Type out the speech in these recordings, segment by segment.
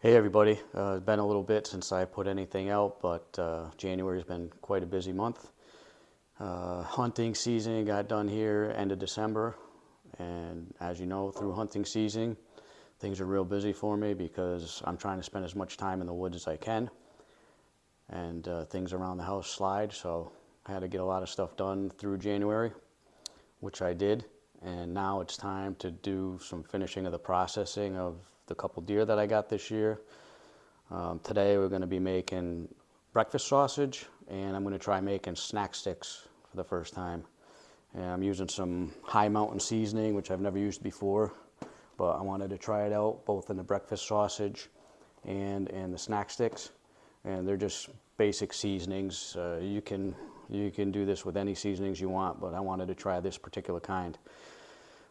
Hey everybody, it's been a little bit since I put anything out, but January's been quite a busy month. Hunting season got done here end of December, and as you know, through hunting season, things are real busy for me because I'm trying to spend as much time in the woods as I can, and things around the house slide, so I had to get a lot of stuff done through January, which I did, and now it's time to do some finishing of the processing of the couple deer that I got this year. Today we're going to be making breakfast sausage, and I'm going to try making snack sticks for the first time. And I'm using some high mountain seasoning, which I've never used before, but I wanted to try it out both in the breakfast sausage and in the snack sticks. And they're just basic seasonings. You can do this with any seasonings you want, but I wanted to try this particular kind.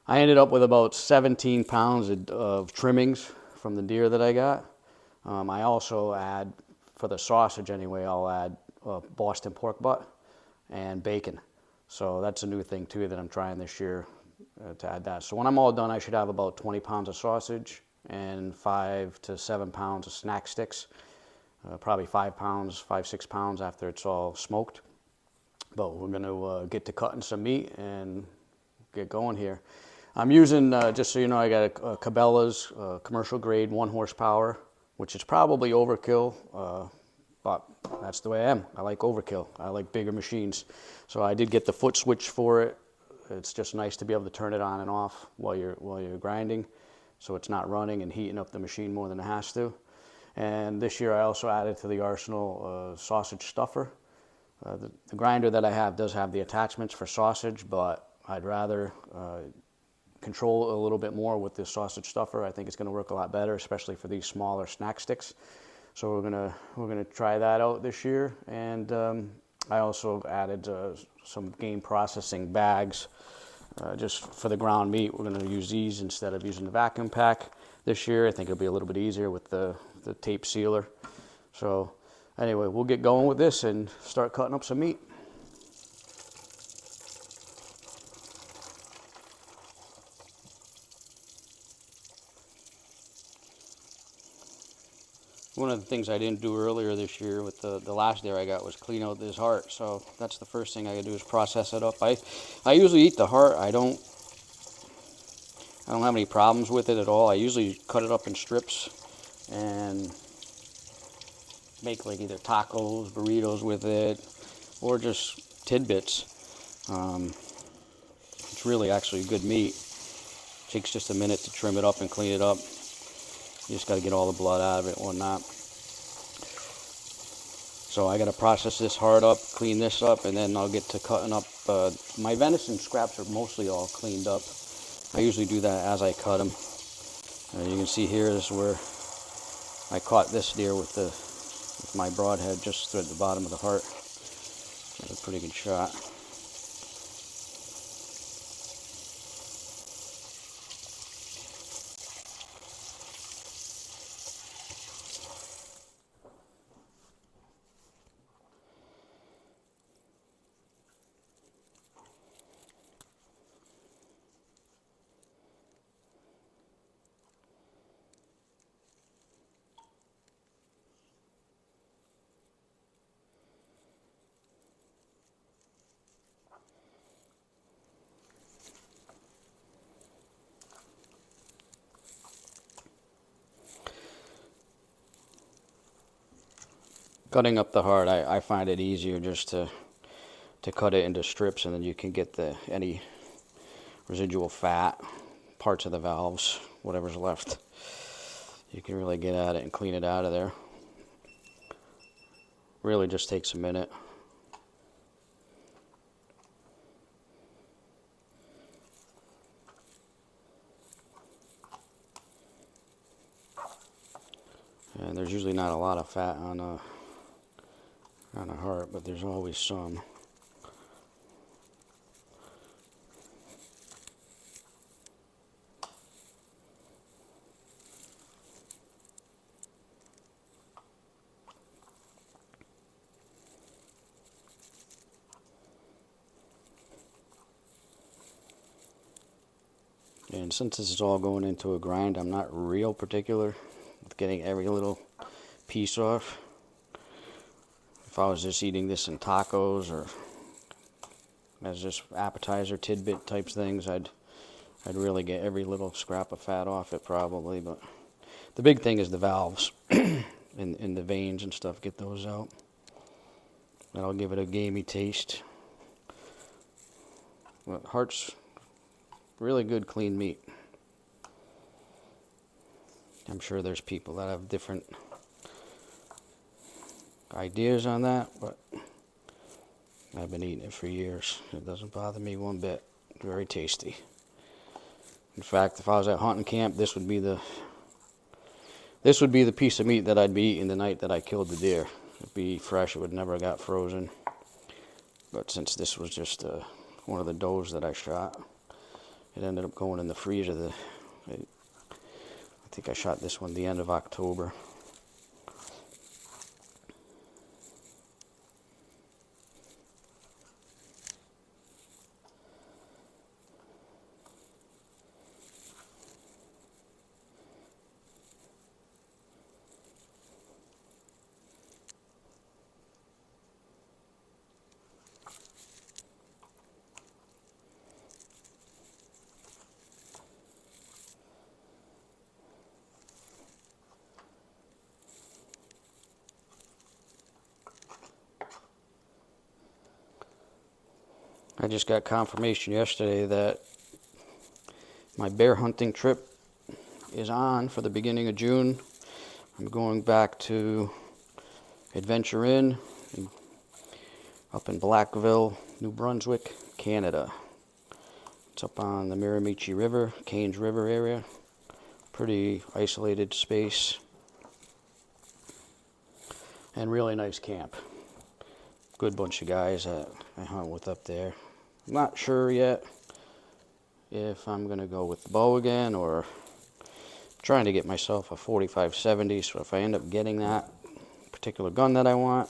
I ended up with about 17 pounds of trimmings from the deer that I got. I also add, for the sausage anyway, I'll add Boston pork butt and bacon. So that's a new thing too that I'm trying this year, to add that. So when I'm all done, I should have about 20 pounds of sausage and 5 to 7 pounds of snack sticks. Probably 5 pounds, 6 pounds after it's all smoked. But we're going to get to cutting some meat and get going here. I'm using, just so you know, I got a Cabela's commercial grade 1 horsepower, which is probably overkill, but that's the way I am. I like overkill. I like bigger machines. So I did get the foot switch for it. It's just nice to be able to turn it on and off while you're grinding, so it's not running and heating up the machine more than it has to. And this year I also added to the arsenal sausage stuffer. The grinder that I have does have the attachments for sausage, but I'd rather control a little bit more with this sausage stuffer. I think it's going to work a lot better, especially for these smaller snack sticks. So we're gonna try that out this year. And I also added some game processing bags just for the ground meat. We're going to use these instead of using the vacuum pack this year. I think it'll be a little bit easier with the tape sealer. So anyway, we'll get going with this and start cutting up some meat. One of the things I didn't do earlier this year with the last deer I got was clean out this heart. So that's the first thing I gotta do is process it up. I usually eat the heart. I don't have any problems with it at all. I usually cut it up in strips and make like either tacos, burritos with it, or just tidbits. It's really actually good meat. It takes just a minute to trim it up and clean it up. You just got to get all the blood out of it and whatnot. So I got to process this hard up, clean this up, and then I'll get to cutting up. My venison scraps are mostly all cleaned up. I usually do that as I cut them. You can see here is where I caught this deer with my broadhead just at the bottom of the heart. Got a pretty good shot. Cutting up the heart, I find it easier just to cut it into strips, and then you can get any residual fat, parts of the valves, whatever's left. You can really get at it and clean it out of there. Really just takes a minute. And there's usually not a lot of fat on a heart, but there's always some. And since this is all going into a grind, I'm not real particular with getting every little piece off. If I was just eating this in tacos or as just appetizer tidbit types things, I'd really get every little scrap of fat off it probably. But the big thing is the valves in the veins and stuff. Get those out. That'll give it a gamey taste. But heart's really good, clean meat. I'm sure there's people that have different ideas on that, but I've been eating it for years. It doesn't bother me one bit. Very tasty. In fact, if I was at hunting camp, this would be the piece of meat that I'd be eating the night that I killed the deer. It'd be fresh. It would never got frozen. But since this was just one of the does that I shot, it ended up going in the freezer. I think I shot this one the end of October. I just got confirmation yesterday that my bear hunting trip is on for the beginning of June. I'm going back to Adventure Inn up in Blackville, New Brunswick, Canada. It's up on the Miramichi River, Cairns River area. Pretty isolated space. And really nice camp. Good bunch of guys that I hunt with up there. I'm not sure yet if I'm going to go with the bow again, or trying to get myself a 45-70, so if I end up getting that particular gun that I want,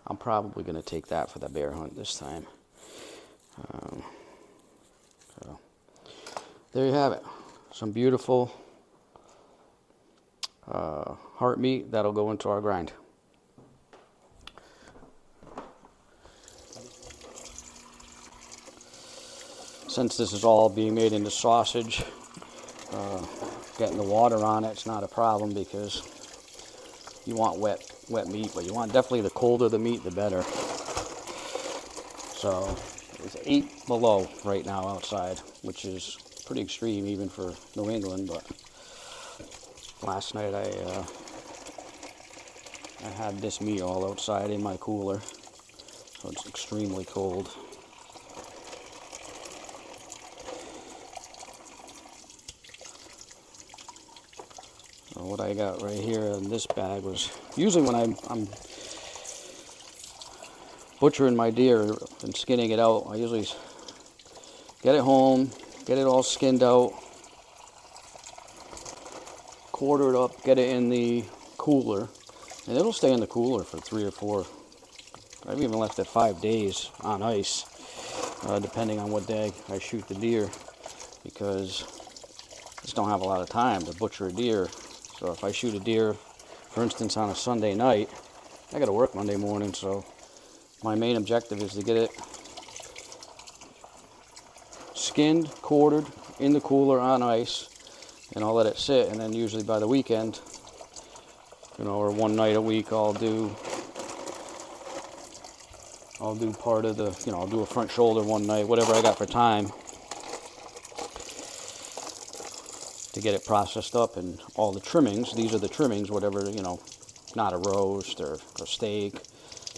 I'm probably going to take that for the bear hunt this time. So there you have it. Some beautiful heart meat that'll go into our grind. Since this is all being made into sausage, getting the water on it's not a problem, because you want wet meat, but you want definitely the colder the meat, the better. So it's 8 below right now outside, which is pretty extreme even for New England. But last night I had this meat all outside in my cooler, so it's extremely cold. What I got right here in this bag was, usually when I'm butchering my deer and skinning it out, I usually get it home, get it all skinned out, quarter it up, get it in the cooler, and it'll stay in the cooler for 3 or 4. I've even left it 5 days on ice, depending on what day I shoot the deer, because I just don't have a lot of time to butcher a deer. So if I shoot a deer, for instance, on a Sunday night, I got to work Monday morning, so my main objective is to get it skinned, quartered, in the cooler on ice, and I'll let it sit, and then usually by the weekend, or one night a week, I'll do part of the, I'll do a front shoulder one night, whatever I got for time, to get it processed up. And all the trimmings, these are the trimmings, whatever, not a roast or a steak,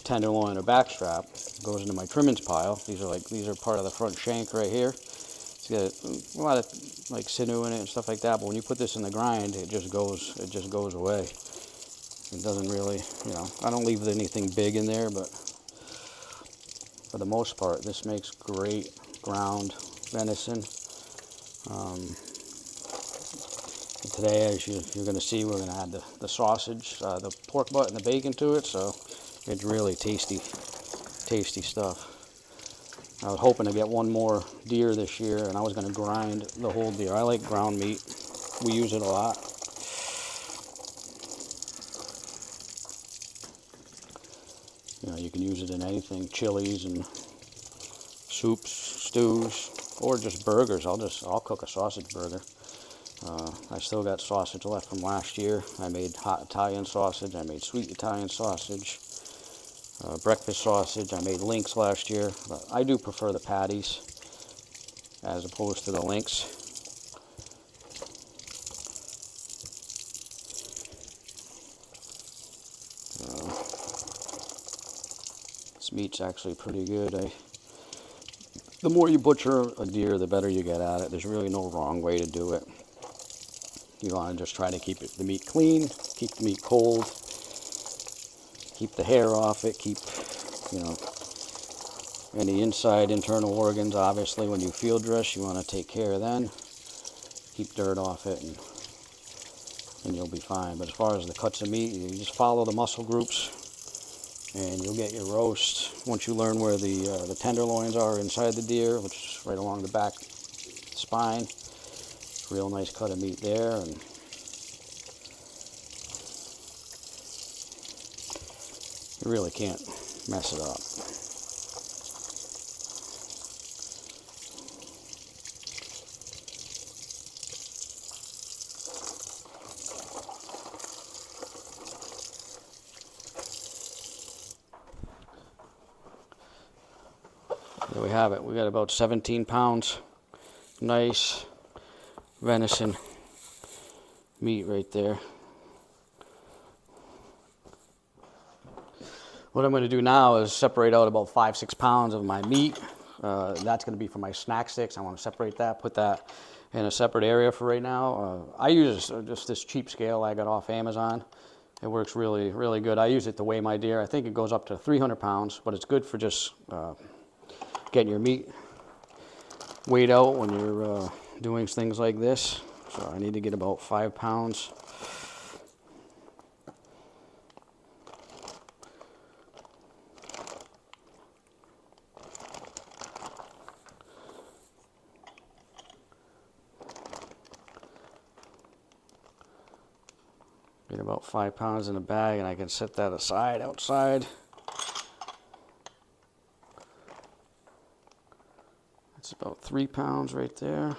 tenderloin or backstrap, goes into my trimmings pile. These are part of the front shank right here. It's got a lot of like sinew in it and stuff like that, but when you put this in the grind, it just goes away. It doesn't really, I don't leave anything big in there, but for the most part, this makes great ground venison. And today, as you're going to see, we're going to add the sausage, the pork butt and the bacon to it, so it's really tasty stuff. I was hoping to get one more deer this year, and I was going to grind the whole deer. I like ground meat. We use it a lot. You know, you can use it in anything, chilies and soups, stews, or just burgers. I'll cook a sausage burger. I still got sausage left from last year. I made hot Italian sausage. I made sweet Italian sausage. Breakfast sausage. I made links last year. But I do prefer the patties as opposed to the links. This meat's actually pretty good. The more you butcher a deer, the better you get at it. There's really no wrong way to do it. You want to just try to keep the meat clean, keep the meat cold, keep the hair off it, keep, you know, any inside internal organs. Obviously, when you field dress, you want to take care of them. Keep dirt off it, and you'll be fine. But as far as the cuts of meat, you just follow the muscle groups, and you'll get your roast. Once you learn where the tenderloins are inside the deer, which is right along the back spine, real nice cut of meat there, and you really can't mess it up. There we have it. We got about 17 pounds. Nice venison meat right there. What I'm going to do now is separate out about 5-6 pounds of my meat. That's going to be for my snack sticks. I want to separate that, put that in a separate area for right now. I use just this cheap scale I got off Amazon. It works really, really good. I use it to weigh my deer. I think it goes up to 300 pounds, but it's good for just getting your meat weighed out when you're doing things like this. So I need to get about 5 pounds. Get about 5 pounds in a bag, and I can set that aside outside. That's about 3 pounds right there.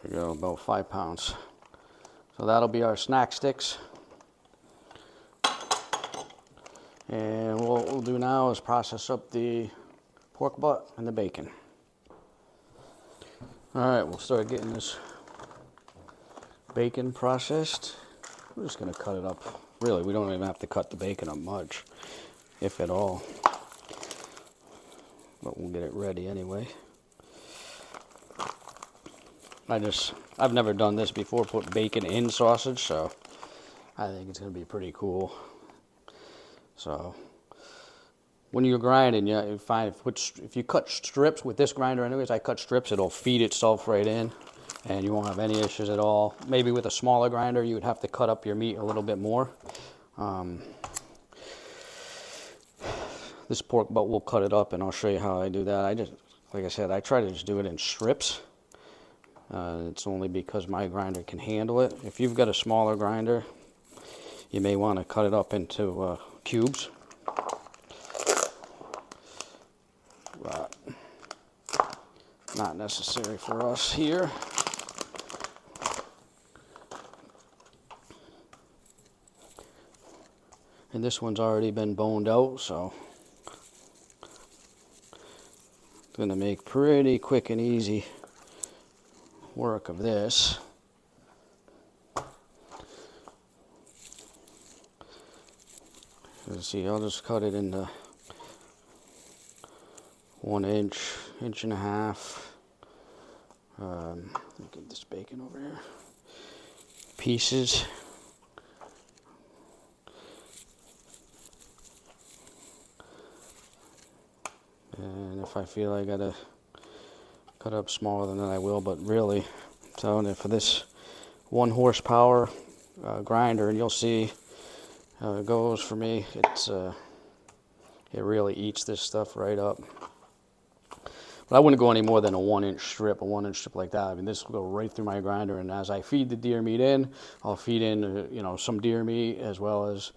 There you go, about 5 pounds. So that'll be our snack sticks. And what we'll do now is process up the pork butt and the bacon. All right, we'll start getting this bacon processed. We're just gonna cut it up. Really, we don't even have to cut the bacon up much, if at all. But we'll get it ready anyway. I've never done this before, put bacon in sausage, so I think it's gonna be pretty cool. So when you're grinding, you find if you cut strips with this grinder anyways, I cut strips, it'll feed itself right in and you won't have any issues at all. Maybe with a smaller grinder, you would have to cut up your meat a little bit more. This pork butt, we'll cut it up and I'll show you how I do that. Like I said, I try to just do it in strips. It's only because my grinder can handle it. If you've got a smaller grinder, you may want to cut it up into cubes. But not necessary for us here. And this one's already been boned out, so it's going to make pretty quick and easy work of this. Let's see, I'll just cut it into 1 inch, 1.5 inches. Get this bacon over here. Pieces. And if if I feel I gotta cut up smaller than that, I will. But really, I'm telling you, for this 1 horsepower grinder, and you'll see how it goes for me. It really eats this stuff right up. But I wouldn't go any more than a 1-inch strip, like that. I mean, this will go right through my grinder, and as I feed the deer meat in, I'll feed in, some deer meat as well as,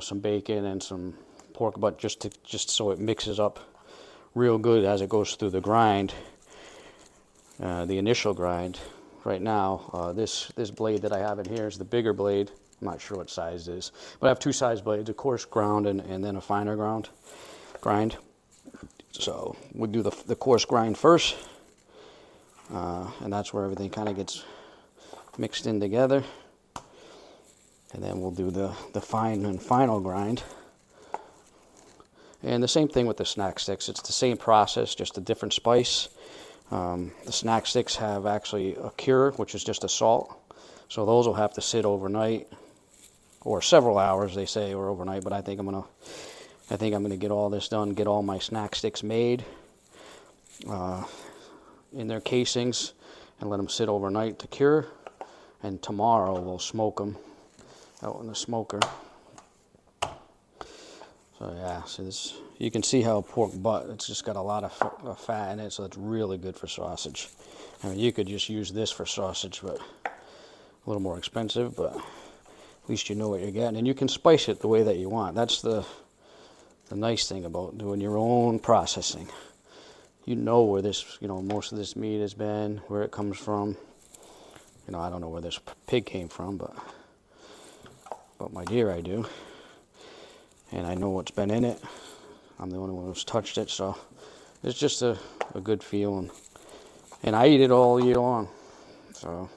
some bacon and some pork butt, just so it mixes up real good as it goes through the grind, the initial grind. Right now, this blade that I have in here is the bigger blade. I'm not sure what size it is, but I have 2 size blades, a coarse ground and then a finer grind. So we'll do the coarse grind first, and that's where everything kind of gets mixed in together. And then we'll do the fine and final grind. And the same thing with the snack sticks. It's the same process, just a different spice. The snack sticks have actually a cure, which is just a salt. So those will have to sit overnight, or several hours, they say, or overnight. But I think I'm gonna get all this done, get all my snack sticks made in their casings, and let them sit overnight to cure. And tomorrow we'll smoke them out in the smoker. So yeah, so this, you can see how pork butt, it's just got a lot of fat in it, so it's really good for sausage. I mean, you could just use this for sausage, but a little more expensive, but at least you know what you're getting. And you can spice it the way that you want. That's the nice thing about doing your own processing. You know where this, most of this meat has been, where it comes from. I don't know where this pig came from, but my deer I do. And I know what's been in it. I'm the only one who's touched it, so it's just a good feeling. And I eat it all year long. So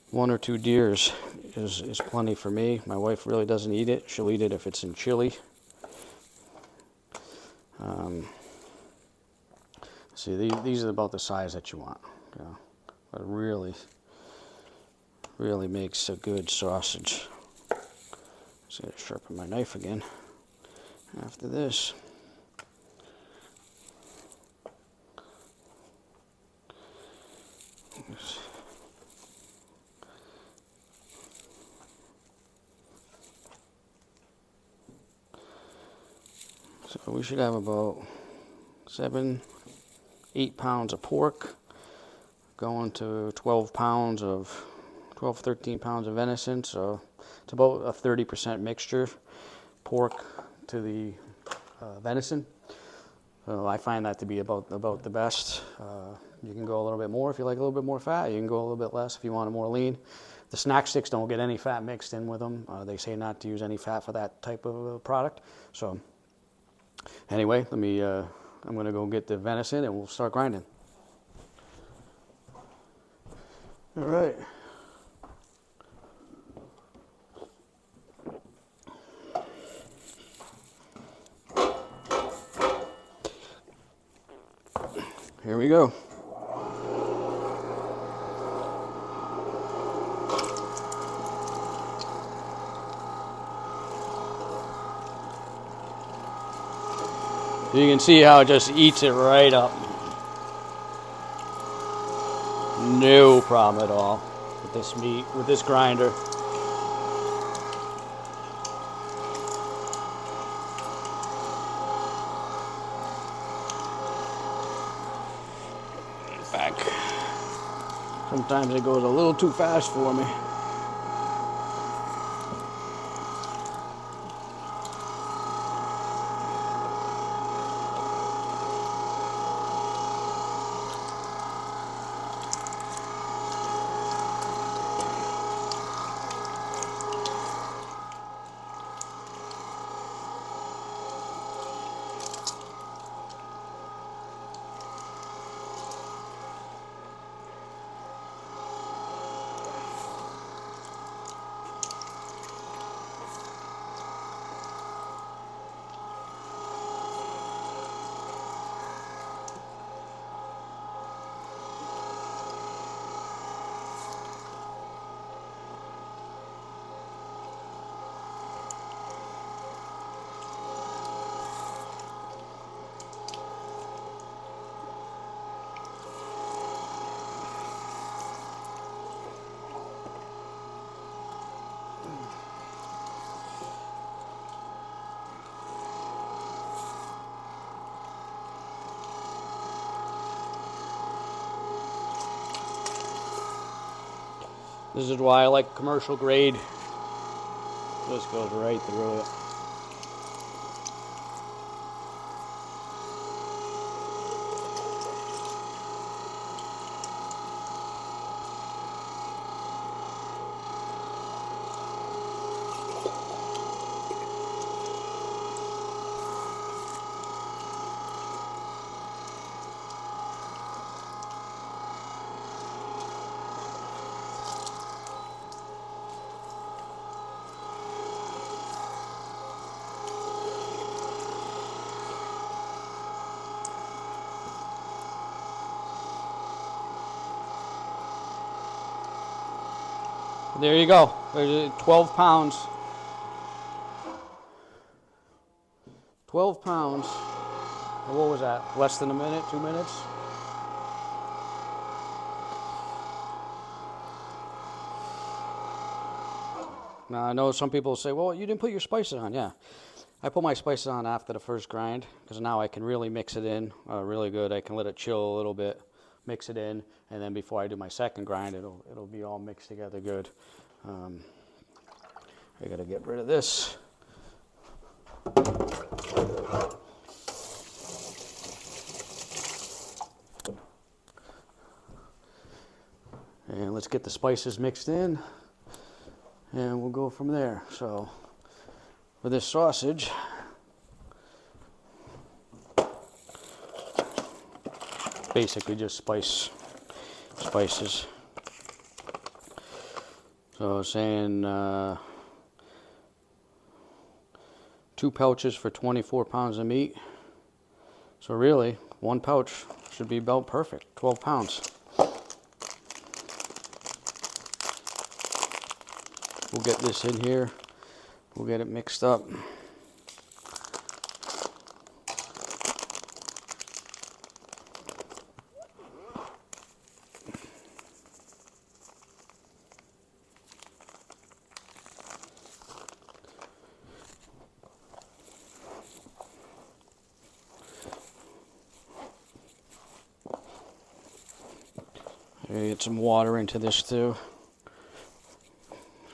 1 or 2 deers is plenty for me. My wife really doesn't eat it. She'll eat it if it's in chili. See, these are about the size that you want. But really makes a good sausage. Just gotta sharpen my knife again after this. So we should have about 7-8 pounds of pork, going to 13 pounds of venison. So it's about a 30% mixture, pork to the venison. So I find that to be about the best. You can go a little bit more if you like a little bit more fat. You can go a little bit less if you want it more lean. The snack sticks don't get any fat mixed in with them. They say not to use any fat for that type of product. So anyway, I'm gonna go get the venison and we'll start grinding. All right. Here we go. You can see how it just eats it right up. No problem at all with this meat, with this grinder. In fact, sometimes it goes a little too fast for me. This is why I like commercial grade. This goes right through it. There you go. There's 12 pounds. 12 pounds. What was that? Less than a minute, 2 minutes? Now, I know some people say, well, you didn't put your spices on. Yeah. I put my spices on after the first grind because now I can really mix it in really good. I can let it chill a little bit, mix it in, and then before I do my second grind, it'll be all mixed together good. I gotta get rid of this. And let's get the spices mixed in, and we'll go from there. So for this sausage, basically just spices. So saying 2 pouches for 24 pounds of meat. So really, 1 pouch should be about perfect, 12 pounds. We'll get this in here. We'll get it mixed up. Get some water into this too.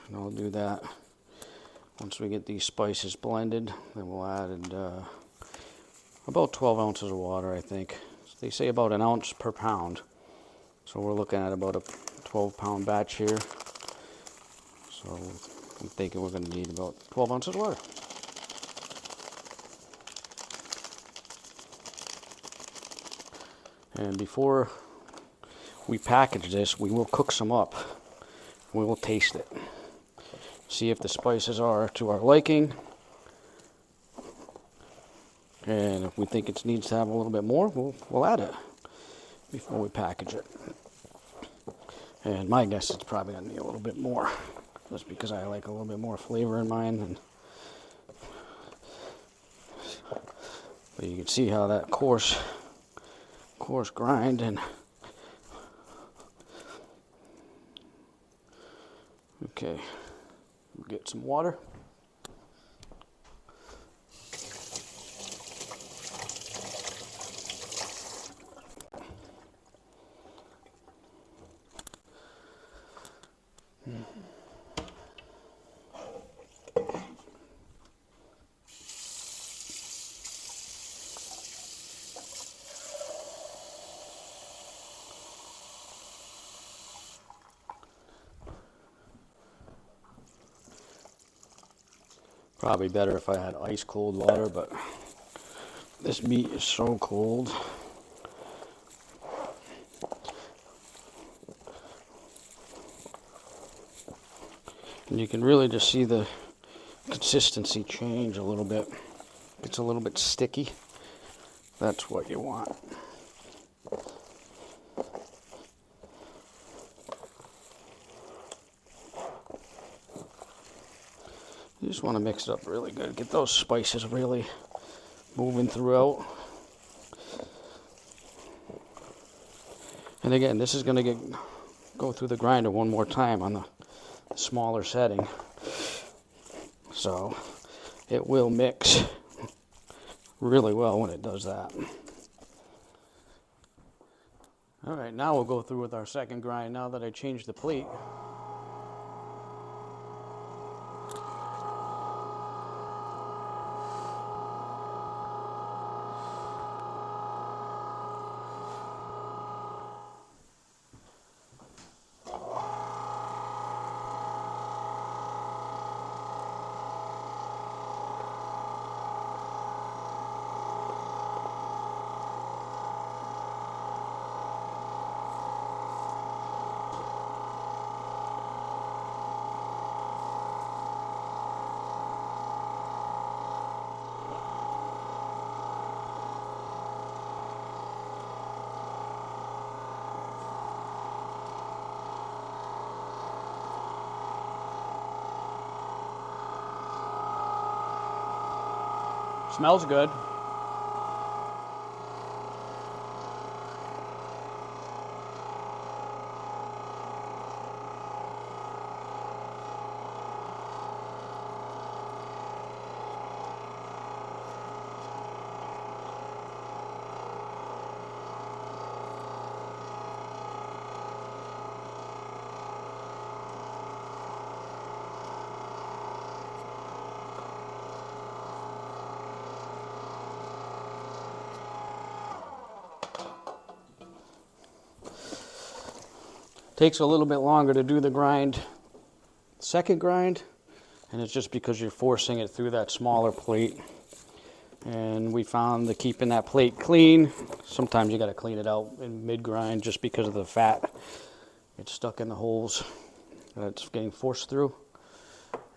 And I'll do that once we get these spices blended. Then we'll add about 12 ounces of water, I think. So they say about 1 ounce per pound. So we're looking at about a 12-pound batch here. So I'm thinking we're going to need about 12 ounces of water. And before we package this, we will cook some up. We will taste it. See if the spices are to our liking. And if we think it needs to have a little bit more, we'll add it before we package it. And my guess is it's probably going to be a little bit more, just because I like a little bit more flavor in mine. But you can see how that coarse grind and okay, we'll get some water. Probably better if I had ice cold water, but this meat is so cold. And you can really just see the consistency change a little bit. It's a little bit sticky. That's what you want. You just want to mix it up really good. Get those spices really moving throughout. And again, this is going to go through the grinder one more time on the smaller setting. So it will mix really well when it does that. All right, now we'll go through with our second grind now that I changed the plate. Smells good. Takes a little bit longer to do the grind, second grind, and it's just because you're forcing it through that smaller plate. And we found that keeping that plate clean, sometimes you got to clean it out in mid-grind just because of the fat. It's stuck in the holes that it's getting forced through.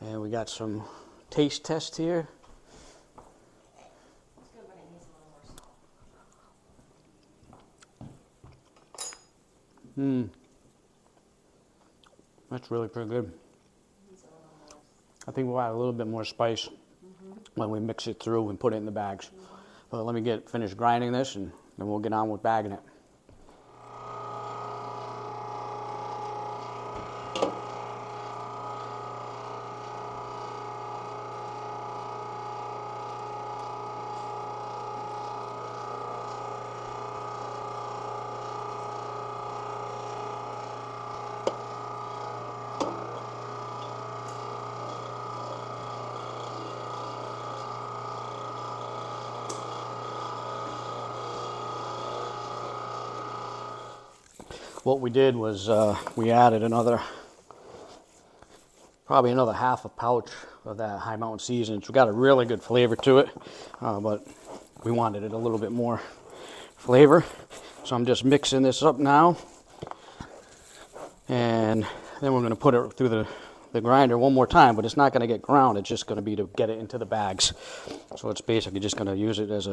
And we got some taste test here. That's really pretty good. I think we'll add a little bit more spice when we mix it through and put it in the bags. But let me get finished grinding this and then we'll get on with bagging it. What we did was we added probably another half a pouch of that High Mountain seasoning. It's got a really good flavor to it, but we wanted it a little bit more flavor. So I'm just mixing this up now, and then we're going to put it through the grinder one more time, but it's not going to get ground. It's just going to be to get it into the bags. So it's basically just going to use it as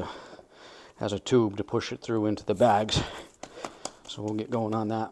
a tube to push it through into the bags. So we'll get going on that.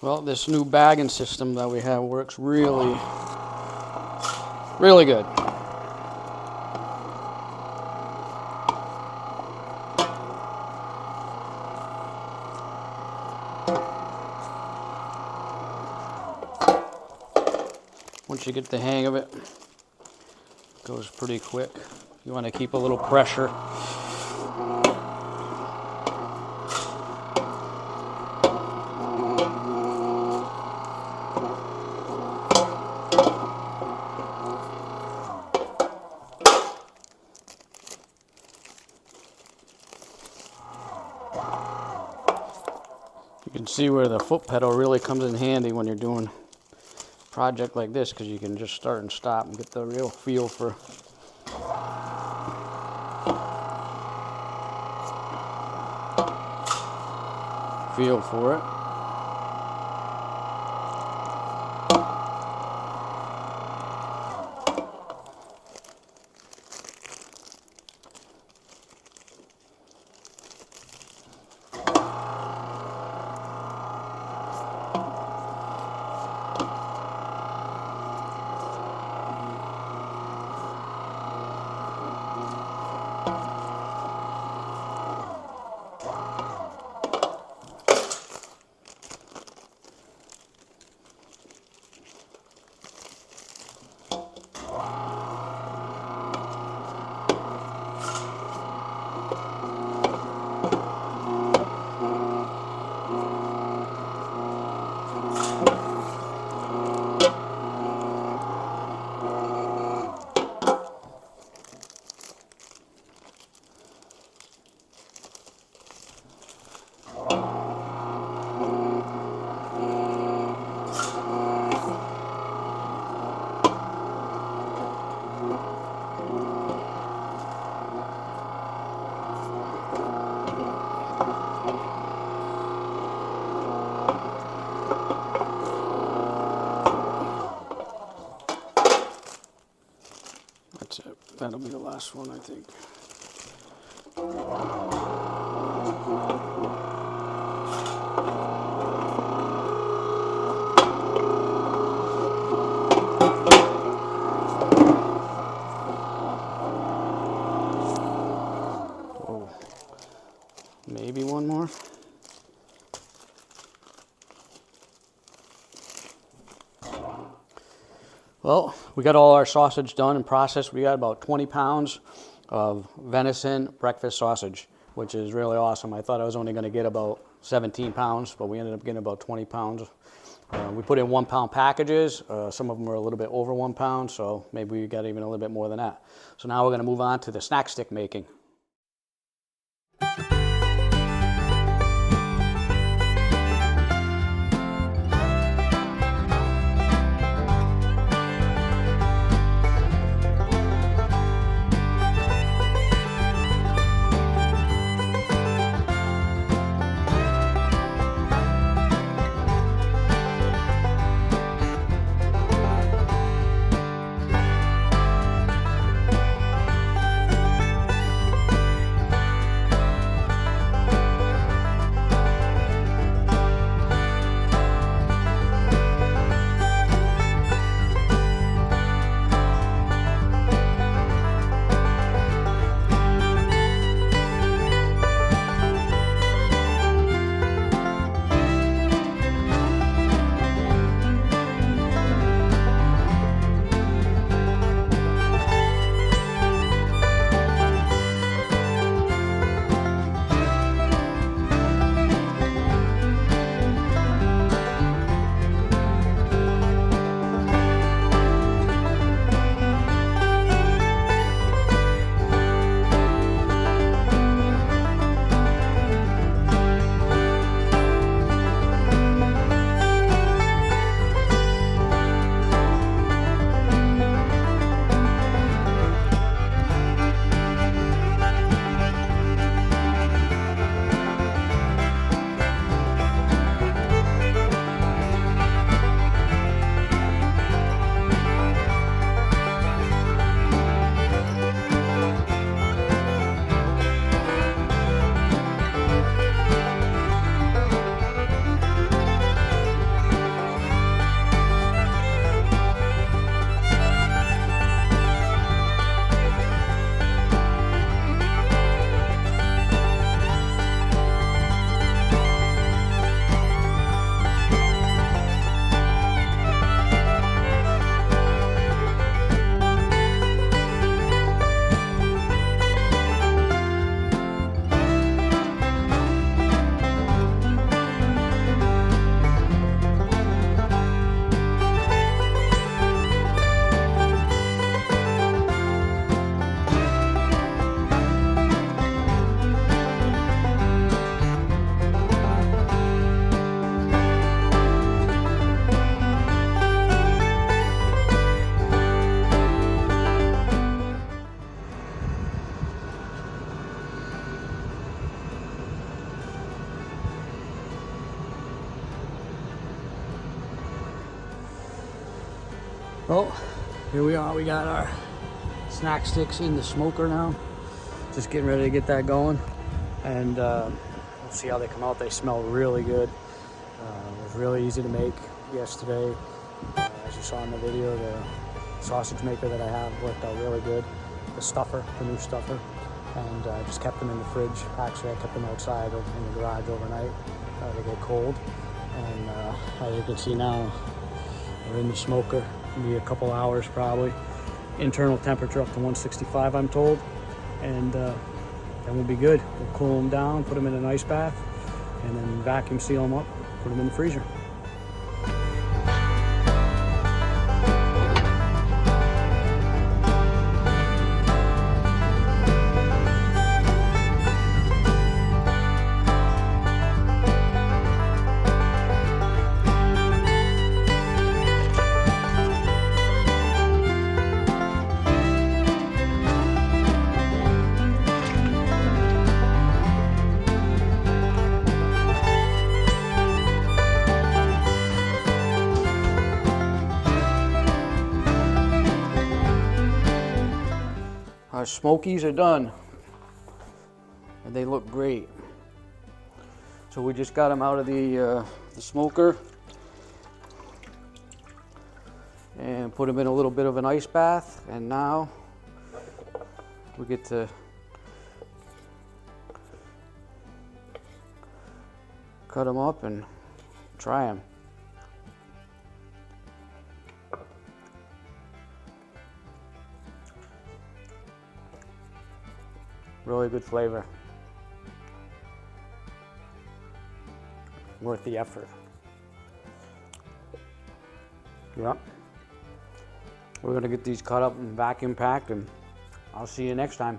Well, this new bagging system that we have works really, really good. Once you get the hang of it, it goes pretty quick. You want to keep a little pressure. You can see where the foot pedal really comes in handy when you're doing a project like this, because you can just start and stop and get the real feel for it. That'll be the last one, I think. Whoa. Maybe one more. Well, we got all our sausage done and processed. We got about 20 pounds of venison breakfast sausage, which is really awesome. I thought I was only going to get about 17 pounds, but we ended up getting about 20 pounds. We put in 1 pound packages. Some of them were a little bit over 1 pound, so maybe we got even a little bit more than that. So now we're going to move on to the snack stick making. Well, here we are. We got our snack sticks in the smoker now. Just getting ready to get that going. And we'll see how they come out. They smell really good. It was really easy to make yesterday. As you saw in the video, the sausage maker that I have worked out really good. The stuffer, the new stuffer. And I just kept them in the fridge. Actually, I kept them outside in the garage overnight. They get cold. And as you can see now, we're in the smoker. Be a couple hours probably. Internal temperature up to 165, I'm told. And then we'll be good. We'll cool them down, put them in an ice bath, and then vacuum seal them up, put them in the freezer. smokies are done, and they look great. So we just got them out of the smoker and put them in a little bit of an ice bath, and now we get to cut them up and try them. Really good flavor. Worth the effort. Yep. We're gonna get these cut up and vacuum packed, and I'll see you next time.